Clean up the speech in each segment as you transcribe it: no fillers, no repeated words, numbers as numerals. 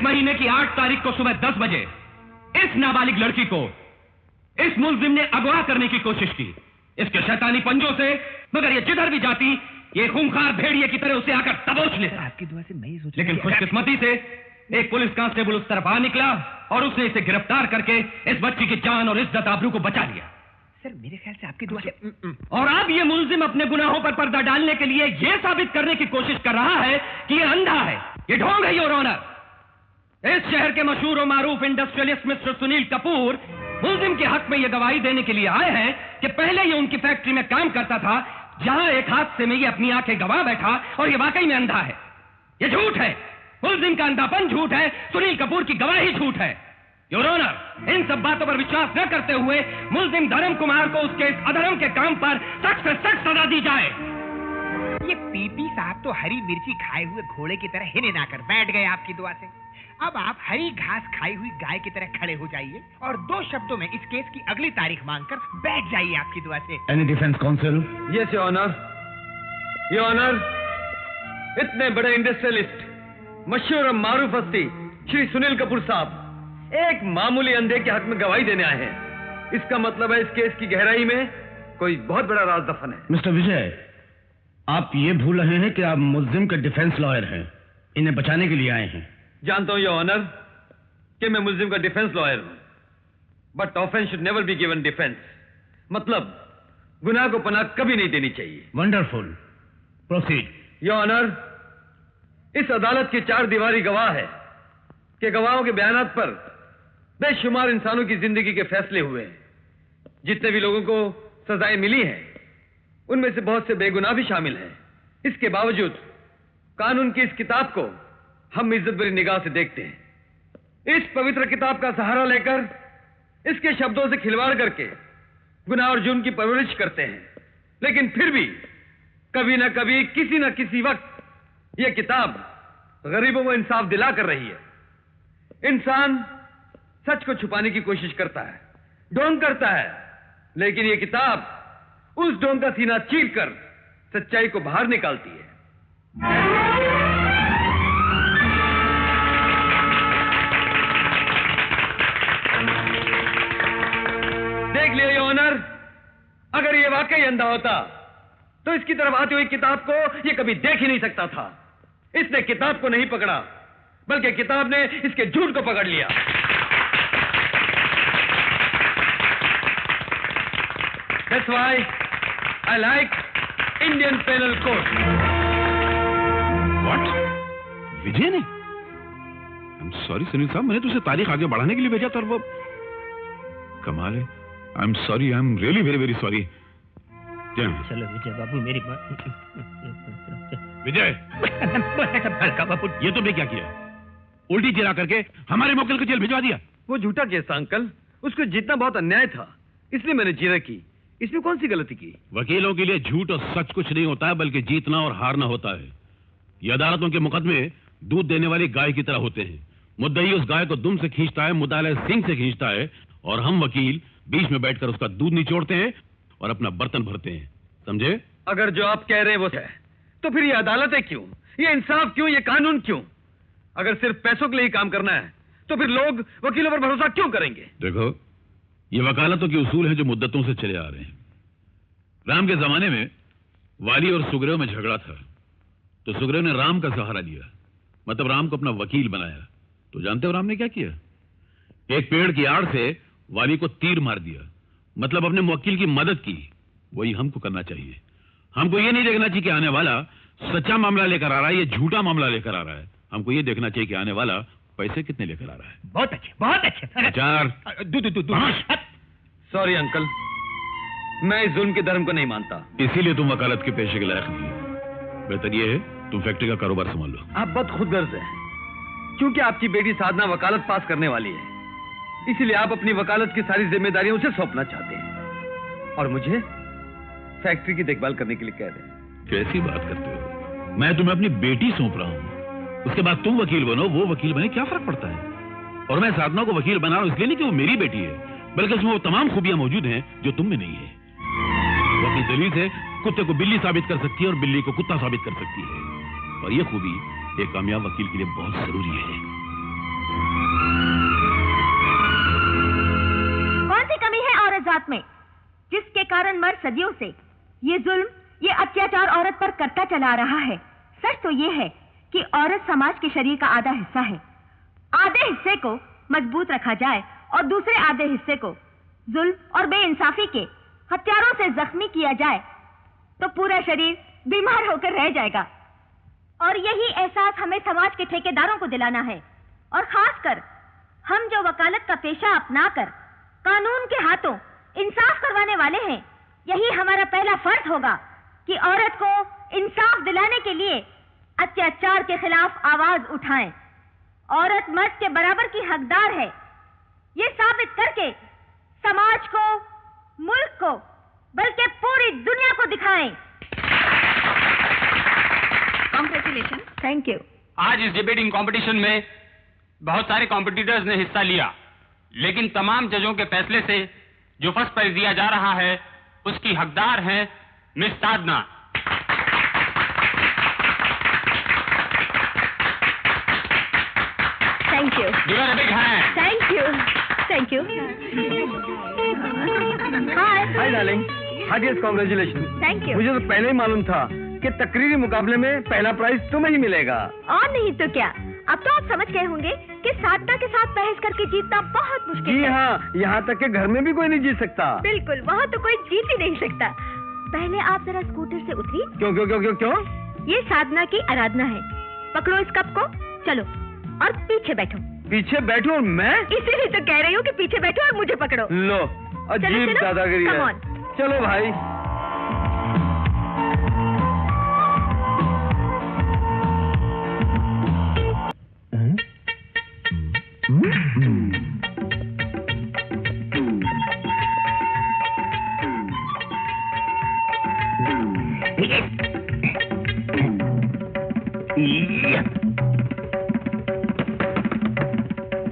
इस महीने की 8 तारीख को सुबह 10 बजे इस नाबालिग लड़की को इस मुल्जिम ने अगवा करने की कोशिश की इसके शैतानी पंजों से, मगर ये जिधर भी जाती ये खूंखार भेड़िए की तरह उसे आकर दबोच लेता। आपकी दुआ से मैं ही सोच, लेकिन खुशकिस्मती से एक पुलिस कांस्टेबल उस तरफ आ निकला और उसने इसे गिरफ्तार करके इस बच्ची की जान और इज्जत आबरू को बचा लिया। सर मेरे ख्याल से आपकी दुआ से। और अब ये मुल्जिम अपने गुनाहों पर पर्दा डालने के लिए यह साबित करने की कोशिश कर रहा है कि ये अंधा है, ये ढोंग है। योर ऑनर, इस शहर के मशहूर और मारूफ इंडस्ट्रियलिस्ट मिस्टर सुनील कपूर मुल्जिम के हक में यह गवाही देने के लिए आए हैं कि पहले ये उनकी फैक्ट्री में काम करता था जहां एक हादसे में ये अपनी आंखें गंवा बैठा और ये वाकई में अंधा है। ये झूठ है, मुल्जिम का अंधापन झूठ है, सुनील कपूर की गवाही झूठ है। योर ऑनर, इन सब बातों पर विश्वास न करते हुए मुल्जिम धर्म कुमार को उसके इस अधर्म के काम पर सख्त से सख्त सजा दी जाए। ये पीपी साहब तो हरी मिर्ची खाए हुए घोड़े की तरह हिने ना कर बैठ गए आपकी दुआ से। अब आप हरी घास खाई हुई गाय की तरह खड़े हो जाइए और 2 शब्दों में इस केस की अगली तारीख मांगकर बैठ जाइए आपकी दुआ से। Any defence counsel? Yes your honour. Your honour, इतने बड़े इंडस्ट्रियलिस्ट, मशहूर और मारूफ हस्ती श्री सुनील कपूर साहब एक मामूली अंधे के हक में गवाही देने आए हैं। इसका मतलब है इस केस की गहराई में कोई बहुत बड़ा राज दफन है। मिस्टर विजय, आप ये भूल रहे हैं कि आप मुल्जिम के डिफेंस लॉयर हैं, इन्हें बचाने के लिए आए हैं। जानता हूं योर ऑनर कि मैं मुल्जिम का डिफेंस लॉयर हूं, but offence should never be given defence. मतलब गुनाह को पनाह कभी नहीं देनी चाहिए। Wonderful, proceed. योर ऑनर, इस अदालत की 4 दीवारी गवाह है कि गवाहों के बयानात पर बेशुमार इंसानों की जिंदगी के फैसले हुए हैं। जितने भी लोगों को सजाएं मिली हैं उनमें से बहुत से बेगुनाह भी शामिल हैं। इसके बावजूद कानून की इस किताब को हम इज्जत भरी निगाह से देखते हैं। इस पवित्र किताब का सहारा लेकर इसके शब्दों से खिलवाड़ करके गुनाह और जुर्म की परवरिश करते हैं, लेकिन फिर भी कभी ना कभी किसी ना किसी वक्त यह किताब गरीबों को इंसाफ दिला कर रही है। इंसान सच को छुपाने की कोशिश करता है, ढोंग करता है, लेकिन यह किताब उस ढोंग का सीना चीरकर सच्चाई को बाहर निकालती है। देख लिया योर ऑनर, अगर यह वाकई अंधा होता तो इसकी तरफ आती हुई किताब को यह कभी देख ही नहीं सकता था। इसने किताब को नहीं पकड़ा, बल्कि किताब ने इसके झूठ को पकड़ लिया। That's why I like Indian Penal Code. What? विजय ने? I'm sorry सुनील साहब, मैंने तुझे तारीख आगे बढ़ाने के लिए भेजा था और वो कमाल है। I'm sorry, I'm really very very sorry. चलो विजय बाबू मेरी बात। विजय, बाबू ये तुमने क्या किया? उल्टी चिरा करके हमारे मुवक्किल को जेल भिजवा दिया। वो झूठा केस था अंकल, उसको जीतना बहुत अन्याय था, इसलिए मैंने जीरा की। इसमें कौन सी गलती की? वकीलों के लिए झूठ और सच कुछ नहीं होता है, बल्कि जीतना और हारना होता है। ये अदालतों के मुकदमे दूध देने वाली गाय की तरह होते हैं। मुद्दई उस गाय को दुम से खींचता है, मुद्दाले सिंग से खींचता है, और हम वकील बीच में बैठकर उसका दूध निचोड़ते हैं और अपना बर्तन भरते हैं। समझे? अगर जो आप कह रहे हैं वो है, तो फिर ये अदालतें क्यों, ये इंसाफ क्यों, ये कानून क्यों? अगर सिर्फ पैसों के लिए काम करना है तो फिर लोग वकीलों पर भरोसा क्यों करेंगे? देखो, ये वकालतों के उसूल हैं जो मुद्दतों से चले आ रहे हैं। राम के जमाने में वाली और सुग्रीव में झगड़ा था, तो सुग्रीव ने राम का सहारा लिया, मतलब राम को अपना वकील बनाया। तो जानते हो राम ने क्या किया? एक पेड़ की आड़ से वाली को तीर मार दिया, मतलब अपने मुवक्किल की मदद की। वही हमको करना चाहिए। हमको ये नहीं देखना चाहिए कि आने वाला सच्चा मामला लेकर आ रहा है या झूठा मामला लेकर आ रहा है। हमको ये देखना चाहिए कि आने वाला पैसे कितने लेकर आ रहा है। बहुत अच्छे, बहुत अच्छे। चार। सॉरी अंकल, मैं इस जुल्म के धर्म को नहीं मानता। इसीलिए तुम वकालत के पेशे के लायक नहीं हो। बेहतर ये है तुम फैक्ट्री का कारोबार संभाल लो। आप बहुत खुदगर्ज हैं, क्योंकि आपकी बेटी साधना वकालत पास करने वाली है, इसीलिए आप अपनी वकालत की सारी जिम्मेदारियां उसे सौंपना चाहते हैं और मुझे फैक्ट्री की देखभाल करने के लिए कह रहे हैं। कैसी बात करते हो? मैं तुम्हें अपनी बेटी सौंप रहा हूं, उसके बाद तुम वकील बनो, वो वकील बने, क्या फर्क पड़ता है? और मैं साधना को वकील बना रहा हूं इसलिए नहीं कि वो मेरी बेटी है, बल्कि उसमें वो तमाम खूबियां मौजूद हैं जो तुम में नहीं है। वो अपनी दलील से कुत्ते को बिल्ली साबित कर सकती है और बिल्ली को कुत्ता साबित कर सकती है, और ये खूबी एक कामयाब वकील के लिए बहुत जरूरी है। कौन सी कमी है औरत जात में जिसके कारण मर्द सदियों से ये जुल्म, ये अत्याचार औरत पर करता चला आ रहा है? सच तो ये है कि औरत समाज के शरीर का आधा हिस्सा है। आधे हिस्से को मजबूत रखा जाए और दूसरे आधे हिस्से को जुल्म और बेइंसाफी के हथियारों से जख्मी किया जाए तो पूरा शरीर बीमार होकर रह जाएगा। और यही एहसास हमें समाज के ठेकेदारों को दिलाना है, और खासकर हम जो वकालत का पेशा अपनाकर कानून के हाथों इंसाफ करवाने वाले हैं। यही हमारा पहला फर्ज होगा कि औरत को इंसाफ दिलाने के लिए अत्याचार के खिलाफ आवाज उठाएं। औरत मर्द के बराबर की हकदार है, ये साबित करके समाज को, मुल्क को, बल्कि पूरी दुनिया को दिखाएं। कांग्रेचुलेशन। Thank you. आज इस डिबेटिंग कंपटीशन में बहुत सारे कॉम्पिटिटर्स ने हिस्सा लिया, लेकिन तमाम जजों के फैसले से जो फर्स्ट प्राइज दिया जा रहा है उसकी हकदार हैं miss Sadhana. Thank you. Give her a big hand. Thank you. Thank you. Hi darling, heartiest congratulation. Thank you. मुझे तो पहले ही मालूम था कि तकरीरी मुकाबले में पहला प्राइज तुम्हें ही मिलेगा। और नहीं तो क्या, अब तो आप समझ गए होंगे कि साधना के साथ बहस करके जीतना बहुत मुश्किल जी है। हाँ, यहाँ तक के घर में भी कोई नहीं जीत सकता। बिल्कुल, वहाँ तो कोई जीत ही नहीं सकता। पहले आप जरा स्कूटर से उतरिए। क्यों क्यों क्यों क्यों क्यों? ये साधना की आराधना है। पकड़ो इस कप को, चलो और पीछे बैठो। पीछे बैठो और मैं? इसीलिए तो कह रही हूँ कि पीछे बैठो और मुझे पकड़ो। लो, अजीब चलो, दादागिरी come है। on। चलो भाई।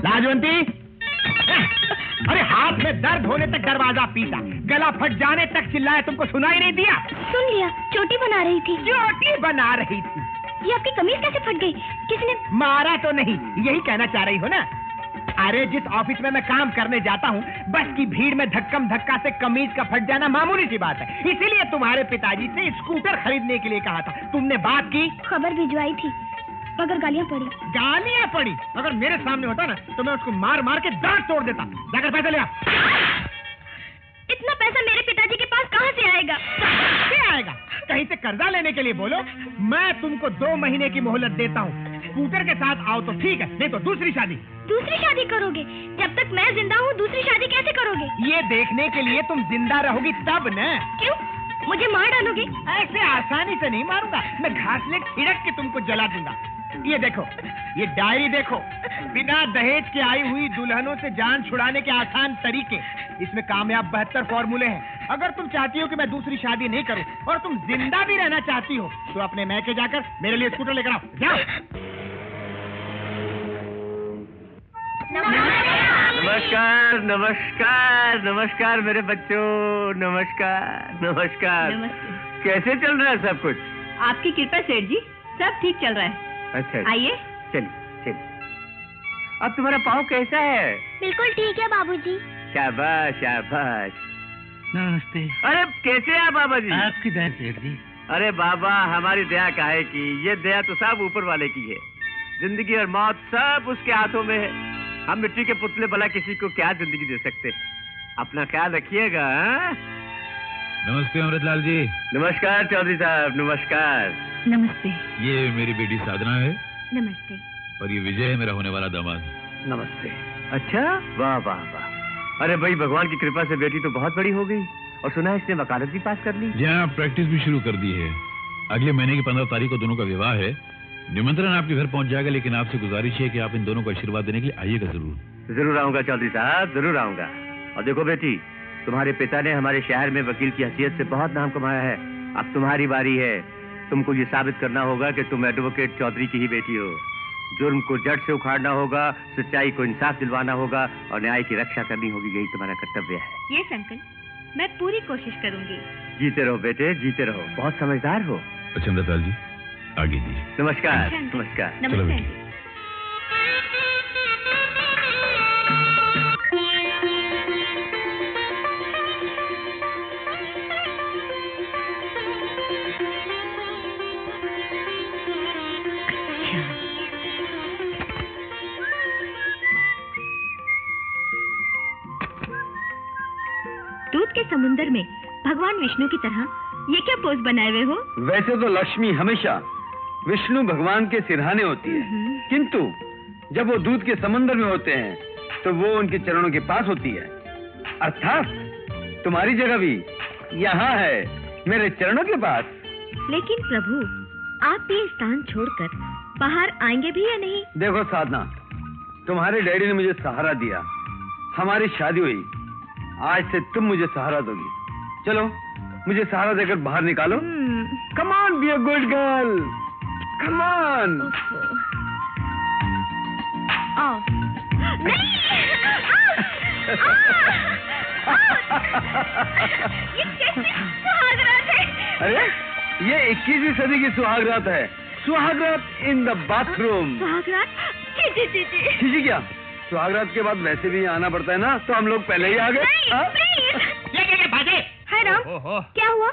लाजवंती, अरे हाथ में दर्द होने तक दरवाजा पीटा, गला फट जाने तक चिल्लाया, तुमको सुनाई नहीं दिया? सुन लिया, चोटी बना रही थी। चोटी बना रही थी? ये आपकी कमीज कैसे फट गई? किसने? मारा तो नहीं, यही कहना चाह रही हो ना? अरे जिस ऑफिस में मैं काम करने जाता हूँ, बस की भीड़ में धक्कम धक्का से कमीज का फट जाना मामूली सी बात है। इसीलिए तुम्हारे पिताजी से स्कूटर खरीदने के लिए कहा था। तुमने बात की? खबर भिजवाई थी, मगर गालियाँ पड़ी। गालियाँ पड़ी? अगर मेरे सामने होता ना तो मैं उसको मार मार के दांत तोड़ देता। जाकर पैसे ले आ। इतना पैसा मेरे पिताजी के पास कहाँ से आएगा? क्या आएगा? कहीं से कर्जा लेने के लिए बोलो। मैं तुमको 2 महीने की मोहलत देता हूँ। स्कूटर के साथ आओ तो ठीक है, नहीं तो दूसरी शादी। दूसरी शादी करोगे? जब तक मैं जिंदा हूँ दूसरी शादी कैसे करोगे? ये देखने के लिए तुम जिंदा रहोगी तब न। क्यों? मुझे मार डालोगे? ऐसे आसानी से नहीं मारूंगा, मैं घासलेट छिड़क के तुमको जला दूंगा। ये देखो, ये डायरी देखो, बिना दहेज के आई हुई दुल्हनों से जान छुड़ाने के आसान तरीके। इसमें कामयाब 72 फॉर्मूले हैं। अगर तुम चाहती हो कि मैं दूसरी शादी नहीं करूं और तुम जिंदा भी रहना चाहती हो तो अपने मैके जाकर मेरे लिए स्कूटर लेकर आओ। जाओ। नमस्कार नमस्कार नमस्कार मेरे बच्चों, नमस्कार नमस्कार। कैसे चल रहा है सब कुछ? आपकी कृपा सेठ जी, सब ठीक चल रहा है। अच्छा, आइए। चलिए चलिए। अब तुम्हारा पाँव कैसा है? बिल्कुल ठीक है बाबूजी। शाबाश शाबाश। नमस्ते। अरे कैसे हैं आप बाबा जी? आपकी दया सेठ जी। अरे बाबा, हमारी दया काहे की? ये दया तो सब ऊपर वाले की है। जिंदगी और मौत सब उसके हाथों में है। हम मिट्टी के पुतले भला किसी को क्या जिंदगी दे सकते। अपना ख्याल रखिएगा। नमस्ते अमृतलाल जी। नमस्कार चौधरी साहब, नमस्कार। नमस्ते। ये मेरी बेटी साधना है नमस्ते। और ये विजय है, मेरा होने वाला दामाद। नमस्ते। अच्छा, वाह वाह वाह। अरे भाई, भगवान की कृपा से बेटी तो बहुत बड़ी हो गई और सुना है इसने वकालत भी पास कर ली। जी हाँ, प्रैक्टिस भी शुरू कर दी है। अगले महीने की 15 तारीख को दोनों का विवाह है। निमंत्रण आपके घर पहुंच जाएगा, लेकिन आपसे गुजारिश है कि आप इन दोनों को आशीर्वाद देने के लिए आइएगा जरूर। जरूर आऊंगा चौधरी साहब, जरूर आऊंगा। और देखो बेटी, तुम्हारे पिता ने हमारे शहर में वकील की हैसियत से बहुत नाम कमाया है। अब तुम्हारी बारी है। तुमको ये साबित करना होगा कि तुम एडवोकेट चौधरी की ही बेटी हो। जुर्म को जड़ से उखाड़ना होगा, सच्चाई को इंसाफ दिलवाना होगा और न्याय की रक्षा करनी होगी। यही तुम्हारा कर्तव्य है। यस अंकल, मैं पूरी कोशिश करूंगी। जीते रहो बेटे, जीते रहो। बहुत समझदार हो। अच्छा अमृतलाल जी, आगे दीजिए। नमस्कार। अच्छा, नमस्कार। चलो नमस्ते। बेटी। दूध के समुंदर में भगवान विष्णु की तरह ये क्या पोज बनाए हुए हो? वैसे तो लक्ष्मी हमेशा विष्णु भगवान के सिरहाने होती है, किंतु जब वो दूध के समंदर में होते हैं तो वो उनके चरणों के पास होती है। अर्थात तुम्हारी जगह भी यहाँ है, मेरे चरणों के पास। लेकिन प्रभु, आप ये स्थान छोड़कर बाहर आएंगे भी या नहीं? देखो साधना, तुम्हारे डैडी ने मुझे सहारा दिया, हमारी शादी हुई, आज से तुम मुझे सहारा दोगी। चलो मुझे सहारा देकर बाहर निकालो। Come on, be a good girl, come on. ये कैसी सुहागरात है? अरे ये 21वीं सदी की सुहागरात है, सुहागरात इन द बाथरूम। सुहागरात? जी जी जी जी। जी क्या? सुहागरात के बाद वैसे भी आना पड़ता है ना, तो हम लोग पहले ही आ गए। ये भागे। हाय राम, क्या हुआ?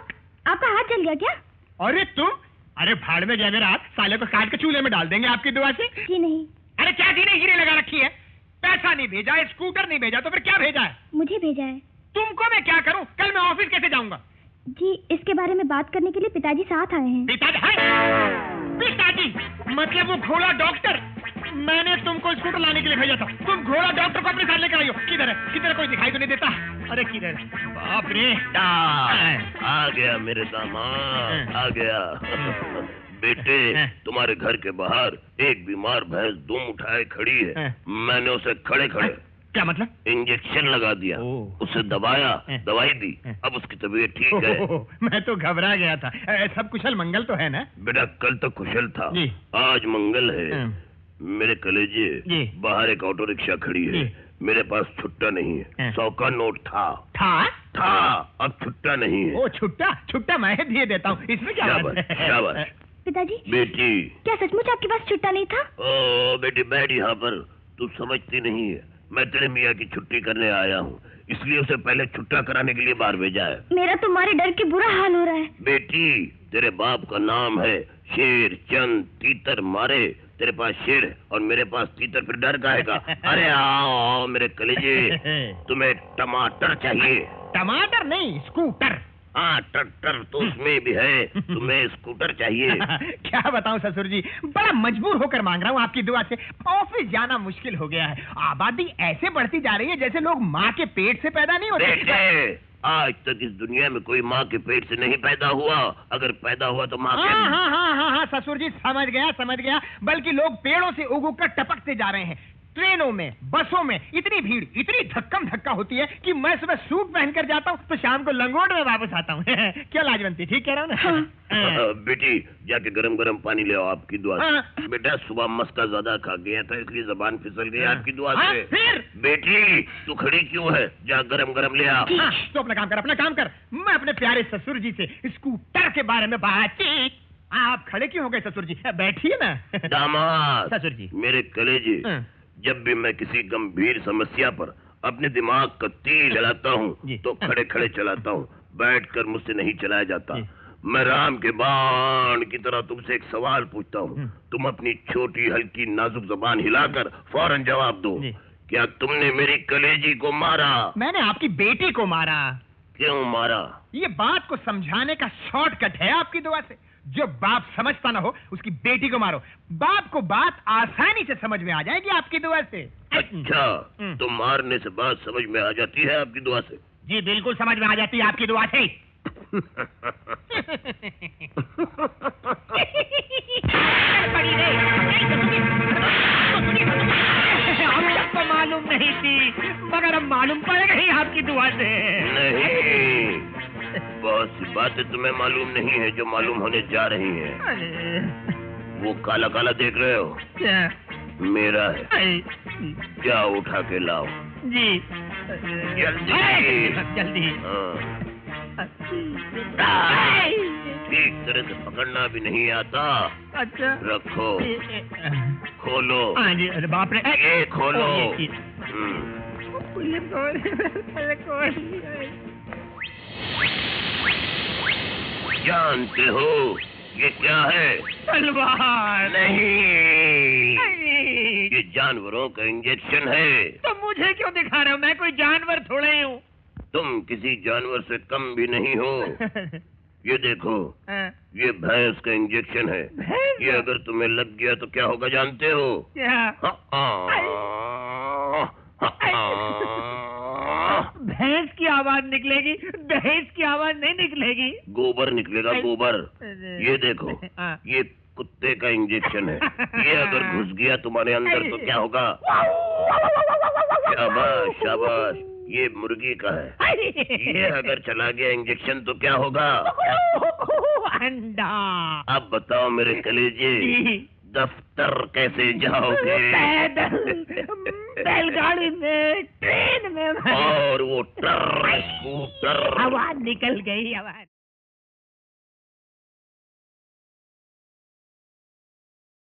आपका हाथ जल गया क्या? अरे तुम, अरे भाड़ में गया मेरा हाथ, साले को काट के चूल्हे में डाल देंगे आपकी दुआ से। जी नहीं। अरे क्या जी नहीं, हीरे लगा रखी है। पैसा नहीं भेजा, स्कूटर नहीं भेजा, तो फिर क्या भेजा है? मुझे भेजा है। तुमको मैं क्या करूं? कल मैं ऑफिस कैसे जाऊंगा? जी, इसके बारे में बात करने के लिए पिताजी साथ आए हैं। पिताजी मतलब वो घोड़ा डॉक्टर? मैंने तुमको स्कूटर लाने के लिए भेजा था, तुम घोड़ा डॉक्टर को अपने साथ लेकर आई हो। किधर है? किधर? कोई दिखाई तो नहीं देता। अरे किधर? बाप रे, आ गया मेरे दामाद, आ गया। बेटे, तुम्हारे घर के बाहर एक बीमार भैंस दुम उठाए खड़ी है, मैंने उसे खड़े खड़े क्या मतलब? इंजेक्शन लगा दिया, उसे दबाया, दवाई दी, अब उसकी तबीयत ठीक है। मैं तो घबरा गया था। सब कुशल मंगल तो है ना? बेटा कल तक कुशल था, आज मंगल है। मेरे कलेजे, बाहर एक ऑटो रिक्शा खड़ी है, मेरे पास छुट्टा नहीं है। 100 का नोट था, अब छुट्टा नहीं है। ओ छुट्टा, छुट्टा मैं दिए देता हूँ, इसमें क्या बात है? शाबाश। पिताजी, बेटी, क्या सचमुच आपके पास छुट्टा नहीं था? ओ बेटी बैठ यहाँ पर, तू समझती नहीं है, मैं तेरे मियाँ की छुट्टी करने आया हूँ, इसलिए उसे पहले छुट्टा कराने के लिए बाहर भेजा है। मेरा तुम्हारे डर के बुरा हाल हो रहा है। बेटी, तेरे बाप का नाम है शेर चंद तीतर मारे, तेरे पास शेर है और मेरे पास तीतर, फिर डर काहेगा? अरे आओ मेरे कलेजे, तुम्हें टमाटर चाहिए? टमाटर नहीं, स्कूटर। हाँ ट्रैक्टर तो उसमें भी है, तुम्हें स्कूटर चाहिए। क्या बताऊं ससुर जी, बड़ा मजबूर होकर मांग रहा हूँ आपकी दुआ से। ऑफिस जाना मुश्किल हो गया है, आबादी ऐसे बढ़ती जा रही है जैसे लोग माँ के पेट से पैदा नहीं होते। बेटे, आज तक इस दुनिया में कोई माँ के पेट से नहीं पैदा हुआ, अगर पैदा हुआ तो माँ के। हाँ ससुर जी, समझ गया। बल्कि लोग पेड़ों से उग कर टपकते जा रहे हैं। ट्रेनों में, बसों में इतनी भीड़, इतनी धक्का होती है कि मैं सुबह सूट पहनकर जाता हूँ तो शाम को लंगोट में वापस आता हूँ। क्या लाजवंती, ठीक कह रहा हूँ ना? बेटी जाके गरम गरम पानी ले आओ आपकी दुआ से। बेटा सुबह मस्का ज्यादा खा गया था इसलिए जबान फिसल गई आपकी दुआ से। फिर बेटी तू खड़ी क्यों है, जा गरम गरम ले आओ। तो अपना काम कर। मैं अपने प्यारे ससुर जी से स्कूटर के बारे में बातचीत। आप खड़े क्यों हो गए ससुर जी? बैठिए ना। दामाद ससुर जी, मेरे कलेजे, जब भी मैं किसी गंभीर समस्या पर अपने दिमाग का तीर चलाता हूँ तो खड़े खड़े चलाता हूँ, बैठकर मुझसे नहीं चलाया जाता। मैं राम के बाण की तरह तुमसे एक सवाल पूछता हूँ, तुम अपनी छोटी हल्की नाजुक जबान हिलाकर फौरन जवाब दो। क्या तुमने मेरी कलेजी को मारा? मैंने आपकी बेटी को मारा। क्यों मारा? ये बात को समझाने का शॉर्टकट है आपकी दुआ से। जो बाप समझता ना हो उसकी बेटी को मारो, बाप को बात आसानी से समझ में आ जाएगी आपकी दुआ से। अच्छा, तो मारने से बात समझ में आ जाती है आपकी दुआ से? जी बिल्कुल समझ में आ जाती है आपकी दुआ से। हमको मालूम नहीं थी, मगर अब मालूम पड़ गई आपकी दुआ से। नहीं, बहुत सी बातें तुम्हें मालूम नहीं है जो मालूम होने जा रही हैं। वो काला काला देख रहे हो? क्या? मेरा है, क्या उठा के लाओ। जी जल्दी। ठीक तरह से पकड़ना भी नहीं आता। अच्छा रखो, खोलो। हाँ जी, अरे बाप रे, ये खोलो। जानते हो ये क्या है? तलवार। नहीं, ये जानवरों का इंजेक्शन है। तो मुझे क्यों दिखा रहे हो? मैं कोई जानवर थोड़े ही हूँ। तुम किसी जानवर से कम भी नहीं हो। ये देखो, ये भैंस का इंजेक्शन है। ये अगर तुम्हें लग गया तो क्या होगा जानते हो? भैंस की आवाज निकलेगी, भैंस की आवाज नहीं निकलेगी। गोबर निकलेगा, गोबर। ये देखो, ये कुत्ते का इंजेक्शन है। ये अगर घुस गया तुम्हारे अंदर तो क्या होगा? शाबाश शाबाश, ये मुर्गी का है। ये अगर चला गया इंजेक्शन तो क्या होगा? अंडा। अब बताओ मेरे कलेजे, दफ्तर कैसे जाओगे? बैलगाड़ी में, ट्रेन में। और वो ट्रक स्कूटर। आवाज निकल गई, आवाज।